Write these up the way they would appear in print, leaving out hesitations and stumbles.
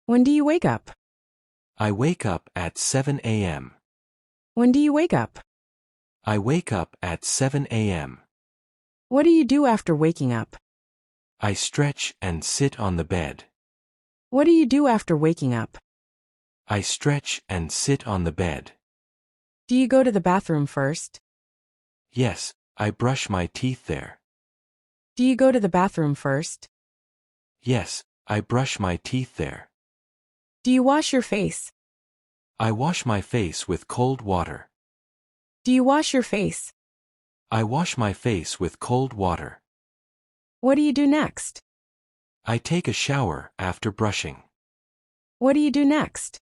When do you wake up? I wake up at 7 a.m. When do you wake up? I wake up at 7 a.m. What do you do after waking up? I stretch and sit on the bed. What do you do after waking up? I stretch and sit on the bed. Do you go to the bathroom first? Yes, I brush my teeth there. Do you go to the bathroom first? Yes, I brush my teeth there. Do you wash your face? I wash my face with cold water. Do you wash your face? I wash my face with cold water. What do you do next? I take a shower after brushing. What do you do next?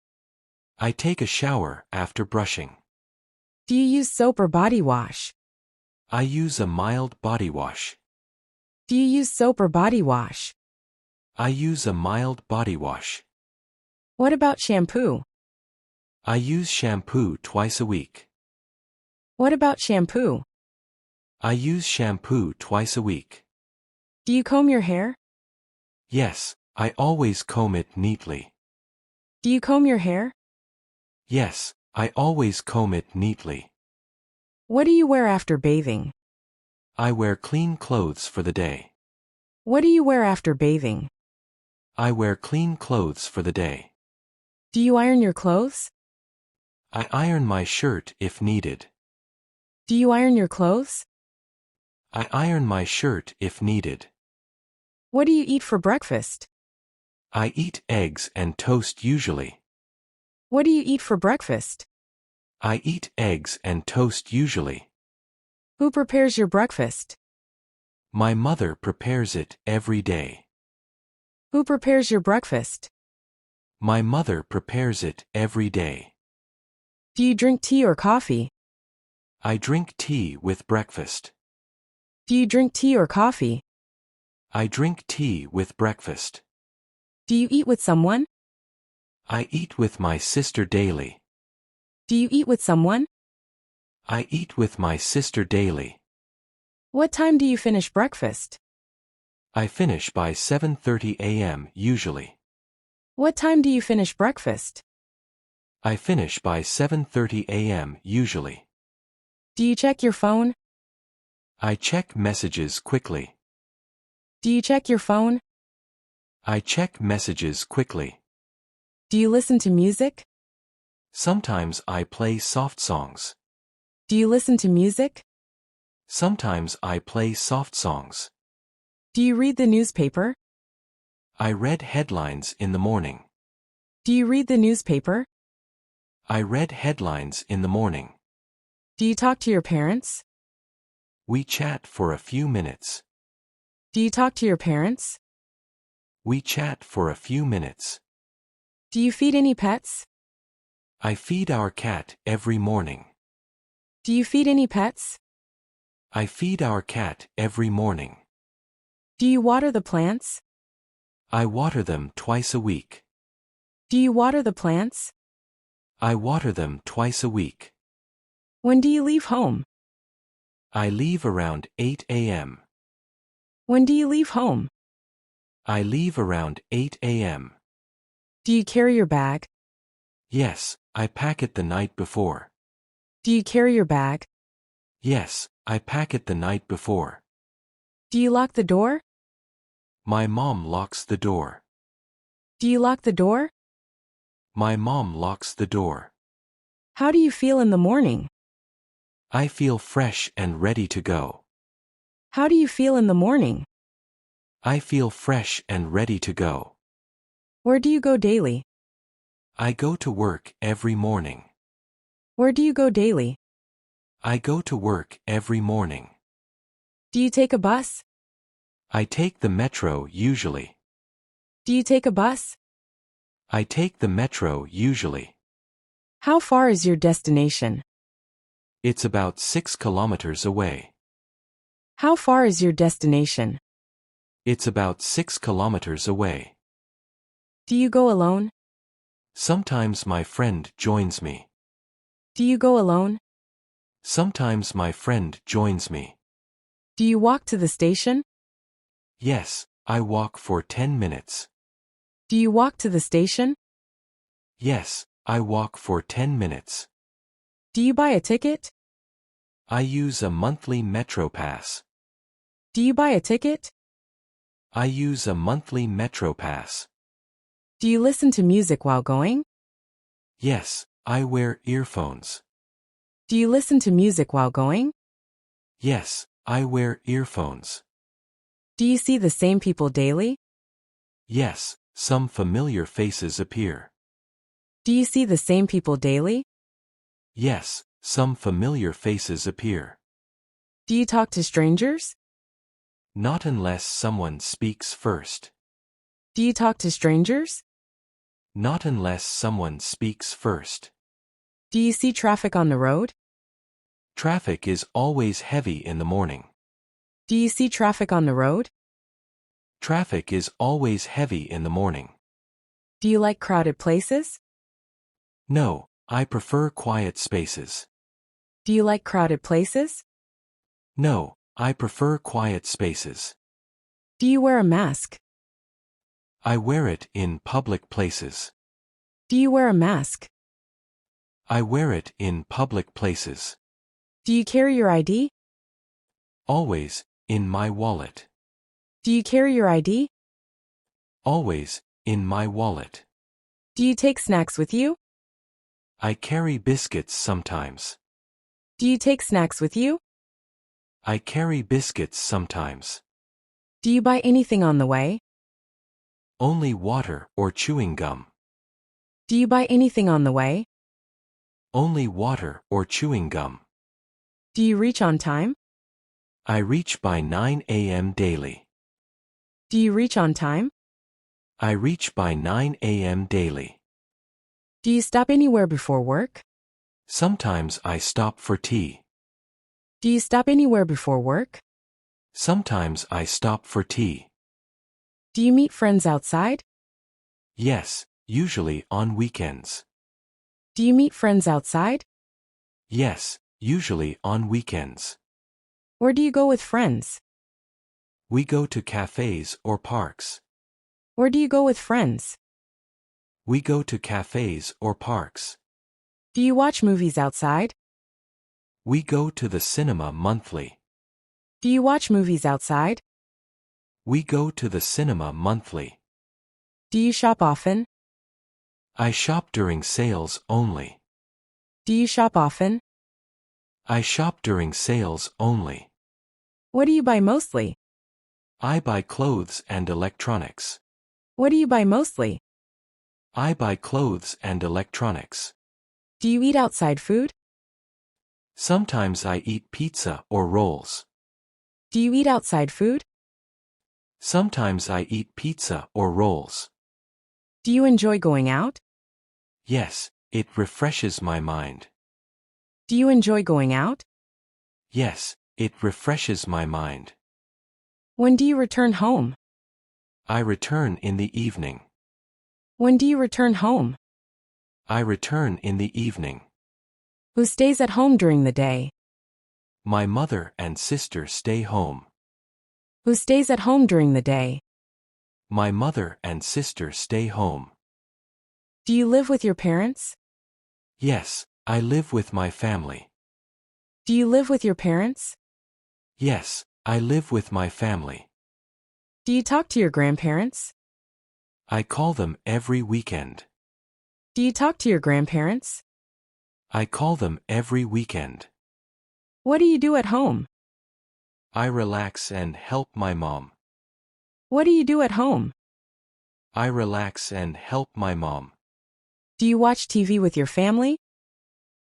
I take a shower after brushing. Do you use soap or body wash? I use a mild body wash. Do you use soap or body wash? I use a mild body wash. What about shampoo? I use shampoo twice a week. What about shampoo? I use shampoo twice a week. Do you comb your hair? Yes, I always comb it neatly. Do you comb your hair? Yes, I always comb it neatly. What do you wear after bathing? I wear clean clothes for the day. What do you wear after bathing? I wear clean clothes for the day. Do you iron your clothes? I iron my shirt if needed. Do you iron your clothes? I iron my shirt if needed. What do you eat for breakfast? I eat eggs and toast usually. What do you eat for breakfast? I eat eggs and toast usually. Who prepares your breakfast? My mother prepares it every day. Who prepares your breakfast? My mother prepares it every day. Do you drink tea or coffee? I drink tea with breakfast. Do you drink tea or coffee? I drink tea with breakfast. Do you eat with someone? I eat with my sister daily. Do you eat with someone? I eat with my sister daily. What time do you finish breakfast? I finish by 7:30 a.m. usually. What time do you finish breakfast? I finish by 7:30 a.m. usually. Do you check your phone? I check messages quickly. Do you check your phone? I check messages quickly. Do you listen to music? Sometimes I play soft songs. Do you listen to music? Sometimes I play soft songs. Do you read the newspaper? I read headlines in the morning. Do you read the newspaper? I read headlines in the morning. Do you talk to your parents? We chat for a few minutes. Do you talk to your parents? We chat for a few minutes. Do you feed any pets? I feed our cat every morning. Do you feed any pets? I feed our cat every morning. Do you water the plants? I water them twice a week. Do you water the plants? I water them twice a week. When do you leave home? I leave around 8 a.m. When do you leave home? I leave around 8 a.m. Do you carry your bag? Yes, I pack it the night before. Do you carry your bag? Yes, I pack it the night before. Do you lock the door? My mom locks the door. Do you lock the door? My mom locks the door. How do you feel in the morning? I feel fresh and ready to go. How do you feel in the morning? I feel fresh and ready to go. Where do you go daily? I go to work every morning. Where do you go daily? I go to work every morning. Do you take a bus? I take the metro usually. Do you take a bus? I take the metro usually. How far is your destination? It's about 6 kilometers away. How far is your destination? It's about 6 kilometers away. Do you go alone? Sometimes my friend joins me. Do you go alone? Sometimes my friend joins me. Do you walk to the station? Yes, I walk for 10 minutes. Do you walk to the station? Yes, I walk for 10 minutes. Do you buy a ticket? I use a monthly metro pass. Do you buy a ticket? I use a monthly metro pass. Do you listen to music while going? Yes, I wear earphones. Do you listen to music while going? Yes, I wear earphones. Do you see the same people daily? Yes, some familiar faces appear. Do you see the same people daily? Yes, some familiar faces appear. Do you talk to strangers? Not unless someone speaks first. Do you talk to strangers? Not unless someone speaks first. Do you see traffic on the road? Traffic is always heavy in the morning. Do you see traffic on the road? Traffic is always heavy in the morning. Do you like crowded places? No, I prefer quiet spaces. Do you like crowded places? No, I prefer quiet spaces. Do you wear a mask? I wear it in public places. Do you wear a mask? I wear it in public places. Do you carry your ID? Always, in my wallet. Do you carry your ID? Always, in my wallet. Do you take snacks with you? I carry biscuits sometimes. Do you take snacks with you? I carry biscuits sometimes. Do you buy anything on the way? Only water or chewing gum. Do you buy anything on the way? Only water or chewing gum. Do you reach on time? I reach by 9 a.m. daily. Do you reach on time? I reach by 9 a.m. daily. Do you stop anywhere before work? Sometimes I stop for tea. Do you stop anywhere before work? Sometimes I stop for tea. Do you meet friends outside? Yes, usually on weekends. Do you meet friends outside? Yes, usually on weekends. Where do you go with friends? We go to cafes or parks. Where do you go with friends? We go to cafes or parks. Do you watch movies outside? We go to the cinema monthly. Do you watch movies outside? We go to the cinema monthly. Do you shop often? I shop during sales only. Do you shop often? I shop during sales only. What do you buy mostly? I buy clothes and electronics. What do you buy mostly? I buy clothes and electronics. Do you eat outside food? Sometimes I eat pizza or rolls. Do you eat outside food? Sometimes I eat pizza or rolls. Do you enjoy going out? Yes, it refreshes my mind. Do you enjoy going out? Yes, it refreshes my mind. When do you return home? I return in the evening. When do you return home? I return in the evening. Who stays at home during the day? My mother and sister stay home. Who stays at home during the day? My mother and sister stay home. Do you live with your parents? Yes, I live with my family. Do you live with your parents? Yes, I live with my family. Do you talk to your grandparents? I call them every weekend. Do you talk to your grandparents? I call them every weekend. What do you do at home? I relax and help my mom. What do you do at home? I relax and help my mom. Do you watch TV with your family?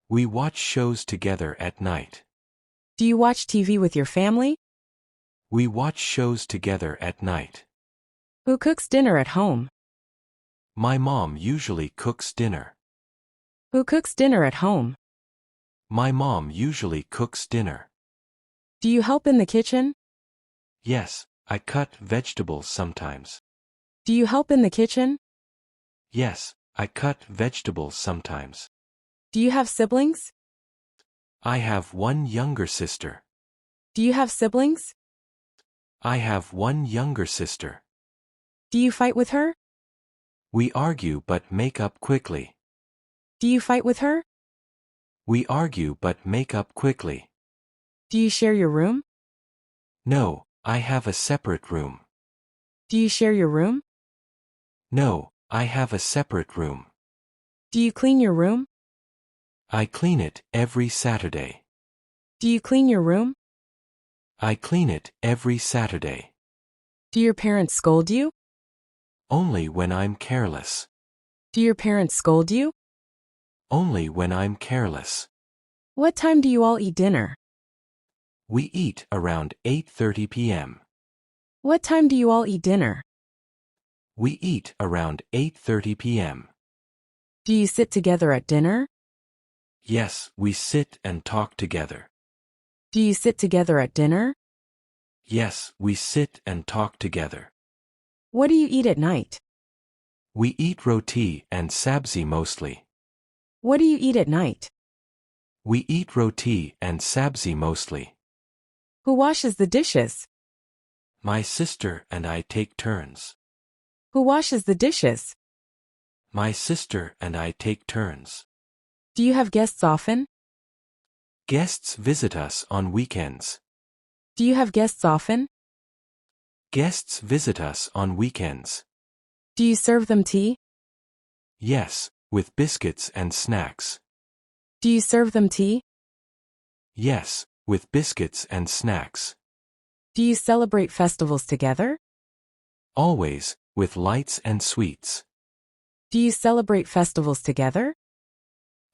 We watch shows together at night. Do you watch TV with your family? We watch shows together at night. Who cooks dinner at home? My mom usually cooks dinner. Who cooks dinner at home? My mom usually cooks dinner. Do you help in the kitchen? Yes, I cut vegetables sometimes. Do you help in the kitchen? Yes, I cut vegetables sometimes. Do you have siblings? I have one younger sister. Do you have siblings? I have one younger sister. Do you fight with her? We argue but make up quickly. Do you fight with her? We argue but make up quickly. Do you share your room? No, I have a separate room. Do you share your room? No, I have a separate room. Do you clean your room? I clean it every Saturday. Do you clean your room? I clean it every Saturday. Do your parents scold you? Only when I'm careless. Do your parents scold you? Only when I'm careless. What time do you all eat dinner? We eat around 8:30 p.m. What time do you all eat dinner? We eat around 8:30 p.m. Do you sit together at dinner? Yes, we sit and talk together. Do you sit together at dinner? Yes, we sit and talk together. What do you eat at night? We eat roti and sabzi mostly. What do you eat at night? We eat roti and sabzi mostly. Who washes the dishes? My sister and I take turns. Who washes the dishes? My sister and I take turns. Do you have guests often? Guests visit us on weekends. Do you have guests often? Guests visit us on weekends. Do you serve them tea? Yes, with biscuits and snacks. Do you serve them tea? Yes, with biscuits and snacks. Do you celebrate festivals together? Always, with lights and sweets. Do you celebrate festivals together?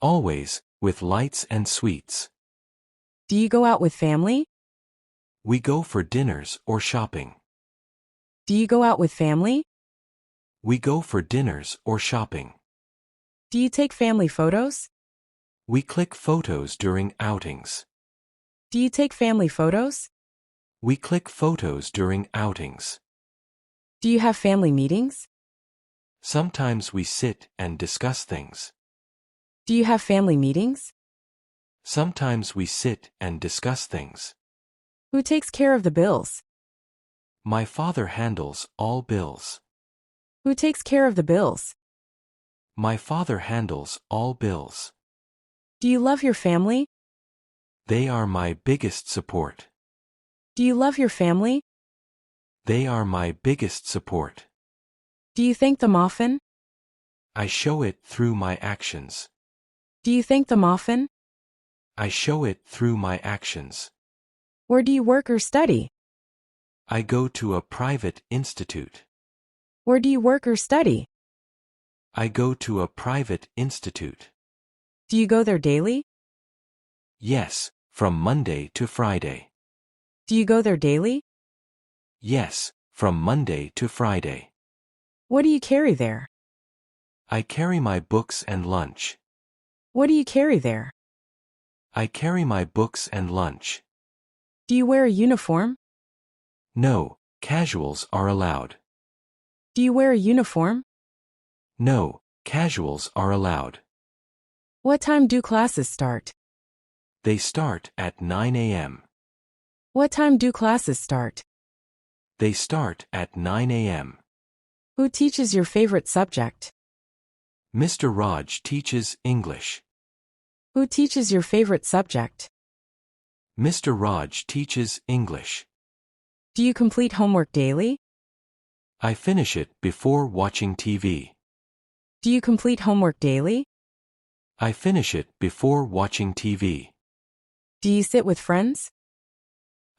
Always, with lights and sweets. Do you go out with family? We go for dinners or shopping. Do you go out with family? We go for dinners or shopping. Do you take family photos? We click photos during outings. Do you take family photos? We click photos during outings. Do you have family meetings? Sometimes we sit and discuss things. Do you have family meetings? Sometimes we sit and discuss things. Who takes care of the bills? My father handles all bills. Who takes care of the bills? My father handles all bills. Do you love your family? They are my biggest support. Do you love your family? They are my biggest support. Do you thank them often? I show it through my actions. Do you thank them often? I show it through my actions. Where do you work or study? I go to a private institute. Where do you work or study? I go to a private institute. Do you go there daily? Yes, from Monday to Friday. Do you go there daily? Yes, from Monday to Friday. What do you carry there? I carry my books and lunch. What do you carry there? I carry my books and lunch. Do you wear a uniform? No, casuals are allowed. Do you wear a uniform? No, casuals are allowed. What time do classes start? They start at 9 a.m. What time do classes start? They start at 9 a.m. Who teaches your favorite subject? Mr. Raj teaches English. Who teaches your favorite subject? Mr. Raj teaches English. Do you complete homework daily? I finish it before watching TV. Do you complete homework daily? I finish it before watching TV. Do you sit with friends?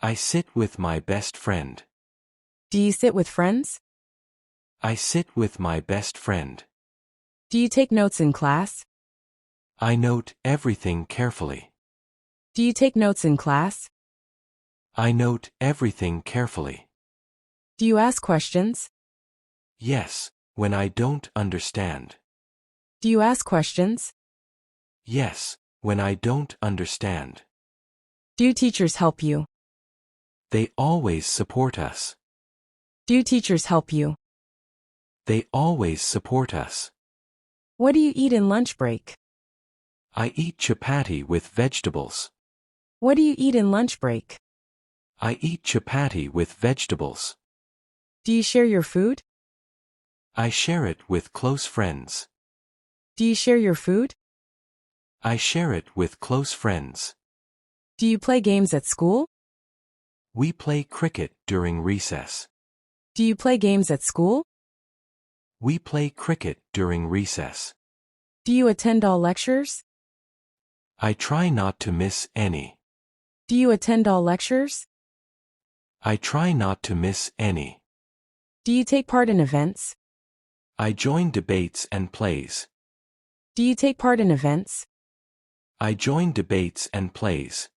I sit with my best friend. Do you sit with friends? I sit with my best friend. Do you take notes in class? I note everything carefully. Do you take notes in class? I note everything carefully. Do you ask questions? Yes, when I don't understand. Do you ask questions? Yes, when I don't understand. Do teachers help you? They always support us. Do teachers help you? They always support us. What do you eat in lunch break? I eat chapati with vegetables. What do you eat in lunch break? I eat chapati with vegetables. Do you share your food? I share it with close friends. Do you share your food? I share it with close friends. Do you play games at school? We play cricket during recess. Do you play games at school? We play cricket during recess. Do you attend all lectures? I try not to miss any. Do you attend all lectures? I try not to miss any. Do you take part in events? I join debates and plays. Do you take part in events? I join debates and plays.